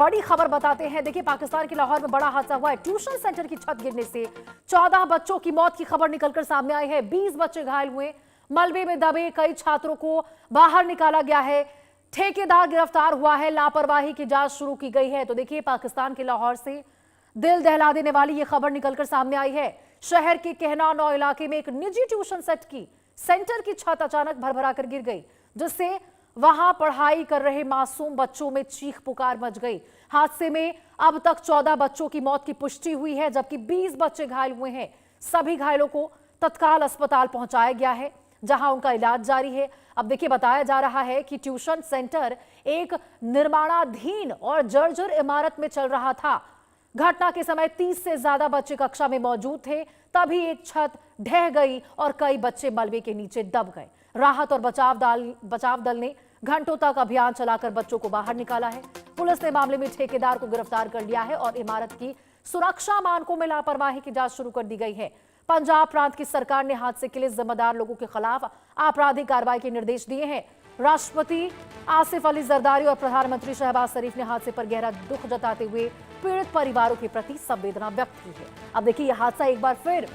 बड़ी खबर बताते हैं। देखिए, पाकिस्तान के लाहौर में बड़ा हादसा हुआ है। ट्यूशन सेंटर की छत गिरने से 14 बच्चों की मौत की खबर निकलकर सामने आई है। 20 बच्चे घायल हुए। मलबे में दबे कई छात्रों को बाहर निकाला गया है। ठेकेदार गिरफ्तार हुआ है। लापरवाही की जांच शुरू की गई है। तो देखिए, पाकिस्तान के लाहौर से दिल दहला देने वाली यह खबर निकलकर सामने आई है। शहर के कहना नौ इलाके में एक निजी ट्यूशन सेंटर की छत अचानक भरभरा कर गिर गई, जिससे वहां पढ़ाई कर रहे मासूम बच्चों में चीख पुकार मच गई। हादसे में अब तक 14 बच्चों की मौत की पुष्टि हुई है, जबकि 20 बच्चे घायल हुए हैं। सभी घायलों को तत्काल अस्पताल पहुंचाया गया है, जहां उनका इलाज जारी है। अब देखिए, बताया जा रहा है कि ट्यूशन सेंटर एक निर्माणाधीन और जर्जर इमारत में चल रहा था। घटना के समय 30 से ज्यादा बच्चे कक्षा में मौजूद थे। तभी एक छत ढह गई और कई बच्चे मलबे के नीचे दब गए। राहत और बचाव दल ने घंटों तक अभियान चलाकर बच्चों को बाहर निकाला है। पुलिस ने मामले में ठेकेदार को गिरफ्तार कर लिया है और इमारत की सुरक्षा मानकों में लापरवाही की जांच शुरू कर दी गई है। पंजाब प्रांत की सरकार ने हादसे के लिए जिम्मेदार लोगों के खिलाफ आपराधिक कार्रवाई के निर्देश दिए हैं। राष्ट्रपति आसिफ अली जरदारी और प्रधानमंत्री शहबाज शरीफ ने हादसे पर गहरा दुख जताते हुए पीड़ित परिवारों के प्रति संवेदना व्यक्त की है। अब देखिए, यह हादसा एक बार फिर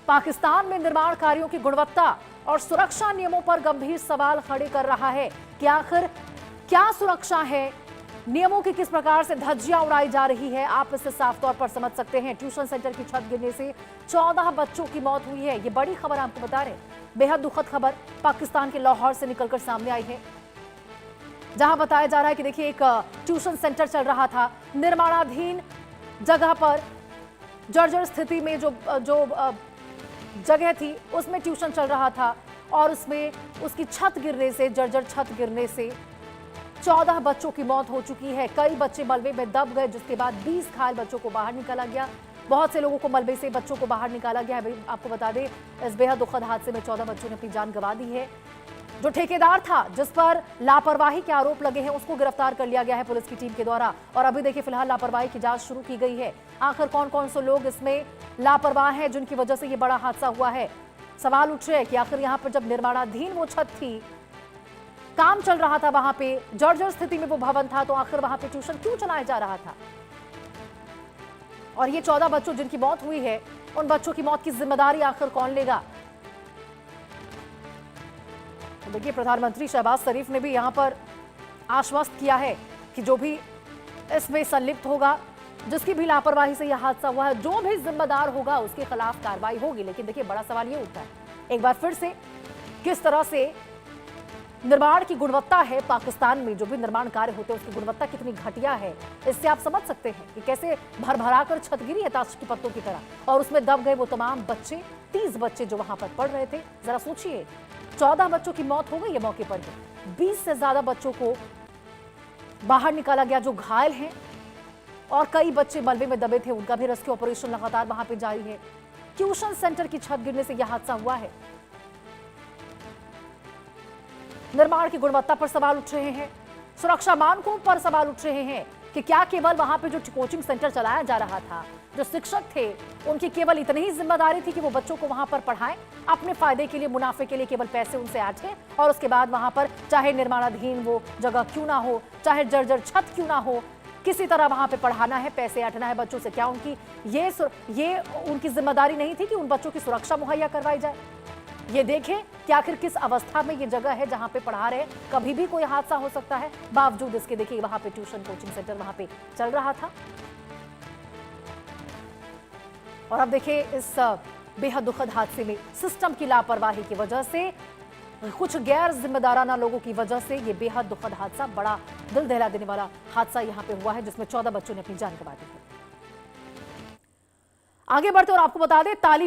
पाकिस्तान में निर्माण कार्यों की गुणवत्ता और सुरक्षा नियमों पर गंभीर सवाल खड़े कर रहा है कि आखिर क्या सुरक्षा है, नियमों की किस प्रकार से धज्जियां उड़ाई जा रही है। आप इससे साफ तौर पर समझ सकते हैं। ट्यूशन सेंटर की छत गिरने से 14 बच्चों की मौत हुई है। ये बड़ी खबर आपको बता रहे हैं। बेहद दुखद खबर पाकिस्तान के लाहौर से निकलकर सामने आई है, जहां बताया जा रहा है कि देखिए, एक ट्यूशन सेंटर चल रहा था निर्माणाधीन जगह पर। जर्जर स्थिति में जो जगह थी उसमें ट्यूशन चल रहा था और उसमें उसकी छत गिरने से, जर्जर छत गिरने से 14 बच्चों की मौत हो चुकी है। कई बच्चे मलबे में दब गए, जिसके बाद 20 घायल बच्चों को बाहर निकाला गया। बहुत से लोगों को मलबे से बच्चों को बाहर निकाला गया है। आपको बता दें, इस बेहद दुखद हादसे में 14 बच्चों ने अपनी जान गंवा दी है। जो ठेकेदार था, जिस पर लापरवाही के आरोप लगे हैं, उसको गिरफ्तार कर लिया गया है पुलिस की टीम के द्वारा। और अभी देखिए, फिलहाल लापरवाही की जांच शुरू की गई है। आखिर कौन कौन से लोग इसमें लापरवाह हैं जिनकी वजह से ये बड़ा हादसा हुआ है। सवाल उठ रहे हैं कि आखिर यहाँ पर जब निर्माणाधीन वो छत थी, काम चल रहा था, वहां पे जर्जर स्थिति में वो भवन था, तो आखिर वहां पे ट्यूशन क्यों चलाया जा रहा था। और ये 14 बच्चों जिनकी मौत हुई है, उन बच्चों की मौत की जिम्मेदारी आखिर कौन लेगा। देखिए, प्रधानमंत्री शहबाज शरीफ ने भी यहां पर आश्वस्त किया है कि जो भी इसमें संलिप्त होगा, जिसकी भी लापरवाही से यह हादसा हुआ है, जो भी जिम्मेदार होगा उसके खिलाफ कार्रवाई होगी। लेकिन देखिए, बड़ा सवाल ये उठता है एक बार फिर से, किस तरह से निर्माण की गुणवत्ता है पाकिस्तान में। जो भी निर्माण कार्य होते हैं उसकी गुणवत्ता कितनी घटिया है, इससे आप समझ सकते हैं कि कैसे भरभरा कर छत गिरी है ताश की पत्तों की तरह, और उसमें दब गए वो तमाम बच्चे, 30 बच्चे जो वहां पर पढ़ रहे थे। जरा सोचिए, 14 बच्चों की मौत हो गई है मौके पर ही। 20 से ज्यादा बच्चों को बाहर निकाला गया जो घायल हैं, और कई बच्चे मलबे में दबे थे, उनका भी रेस्क्यू ऑपरेशन लगातार वहां पर जारी है। ट्यूशन सेंटर की छत गिरने से यह हादसा हुआ है। निर्माण की गुणवत्ता पर सवाल उठ रहे हैं, सुरक्षा मानकों पर सवाल उठ रहे हैं कि क्या केवल वहां पे जो कोचिंग सेंटर चलाया जा रहा था, जो शिक्षक थे, उनकी केवल इतनी ही जिम्मेदारी थी कि वो बच्चों को वहां पर पढ़ाएं, अपने फायदे के लिए, मुनाफे के लिए केवल पैसे उनसे आठे, और उसके बाद वहां पर चाहे निर्माणाधीन वो जगह क्यों ना हो, चाहे जर्जर छत क्यों ना हो, किसी तरह वहां पे पढ़ाना है, पैसे आठना है बच्चों से। क्या उनकी ये उनकी जिम्मेदारी नहीं थी कि उन बच्चों की सुरक्षा मुहैया करवाई जाए। ये देखें कि आखिर किस अवस्था में ये जगह है जहां पे पढ़ा रहे, कभी भी कोई हादसा हो सकता है। बावजूद इसके देखिए, वहां पे ट्यूशन कोचिंग सेंटर वहां पे चल रहा था। और अब देखिए, इस बेहद दुखद हादसे में सिस्टम की लापरवाही की वजह से, कुछ गैर जिम्मेदाराना लोगों की वजह से ये बेहद दुखद हादसा, बड़ा दिल दहला देने वाला हादसा यहां पे हुआ है, जिसमें 14 बच्चों ने अपनी जान गंवा दी है। आगे बढ़ते और आपको बता दें, तालिबान